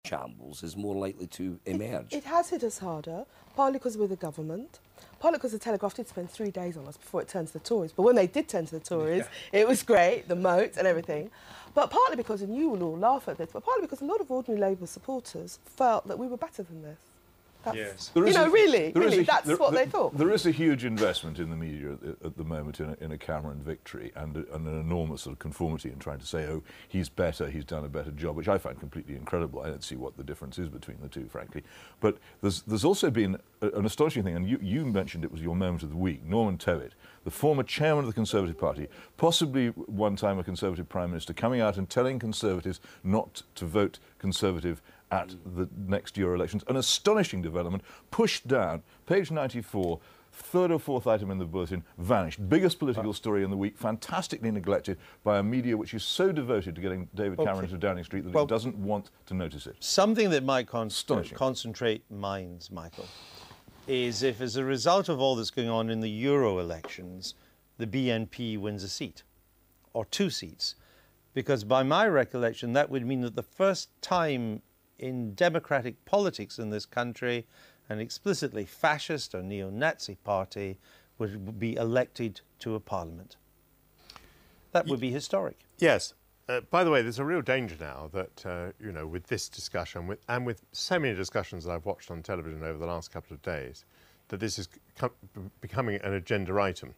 shambles is more likely to emerge. It has hit us harder, partly because we're the government, partly because the Telegraph did spend 3 days on us before it turned to the Tories. But when they did turn to the Tories, it was great, the moat and everything. But partly because, and you will all laugh at this, but partly because a lot of ordinary Labour supporters felt that we were better than this. Yes. Really, that's what they thought. There is a huge investment in the media at the moment in a Cameron victory and an enormous sort of conformity in trying to say, oh, he's better, he's done a better job, which I find completely incredible. I don't see what the difference is between the two, frankly. But there's also been an astonishing thing, and you mentioned it was your moment of the week, Norman Tewitt, the former chairman of the Conservative Party, possibly one time a Conservative Prime Minister, coming out and telling Conservatives not to vote Conservative at the next Euro elections. An astonishing development, pushed down, page 94, third or fourth item in the bulletin, vanished. Biggest political story in the week, fantastically neglected by a media which is so devoted to getting David Cameron to Downing Street that it doesn't want to notice it. Something that might concentrate minds, Michael, is if as a result of all that's going on in the Euro elections, the BNP wins a seat, or 2 seats. Because by my recollection, that would mean that the first time in democratic politics in this country, an explicitly fascist or neo-Nazi party would be elected to a parliament. That would be historic. Yes. By the way, there's a real danger now that, you know, with this discussion, and with so many discussions that I've watched on television over the last couple of days, that this is becoming an agenda item,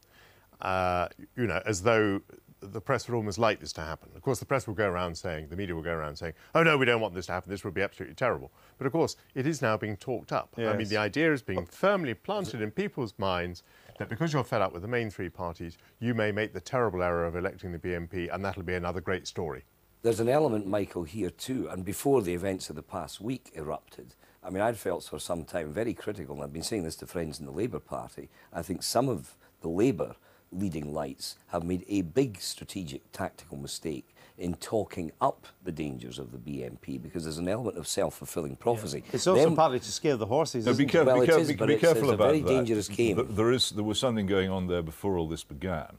you know, as though the press would almost like this to happen. Of course, the press will go around saying, the media will go around saying, oh, no, we don't want this to happen, this would be absolutely terrible. But, of course, it is now being talked up. Yes. I mean, the idea is being firmly planted in people's minds that because you're fed up with the main 3 parties, you may make the terrible error of electing the BNP, and that'll be another great story. There's an element, Michael, here too, and before the events of the past week erupted, I mean, I'd felt for some time very critical, and I've been saying this to friends in the Labour Party. I think some of the Labour leading lights have made a big strategic tactical mistake in talking up the dangers of the BNP, because there's an element of self-fulfilling prophecy. Yeah. It's also partly to scare the horses, no, isn't be careful, it? well, be careful about that. It's a very dangerous game. There was something going on there before all this began,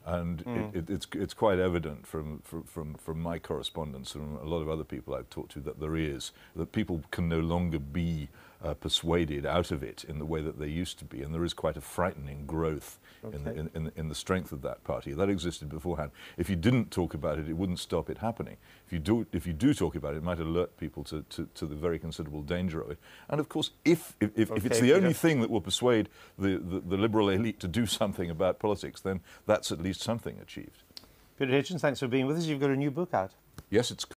and it's quite evident from my correspondence and from a lot of other people I've talked to that people can no longer be persuaded out of it in the way that they used to be, and there is quite a frightening growth in the strength of that party. That existed beforehand. If you didn't talk about it, it wouldn't stop it happening. If you do talk about it, it might alert people to the very considerable danger of it. And of course, if it's the only thing that will persuade the liberal elite to do something about politics, then that's at least something achieved. Peter Hitchens, thanks for being with us. You've got a new book out. Yes, it's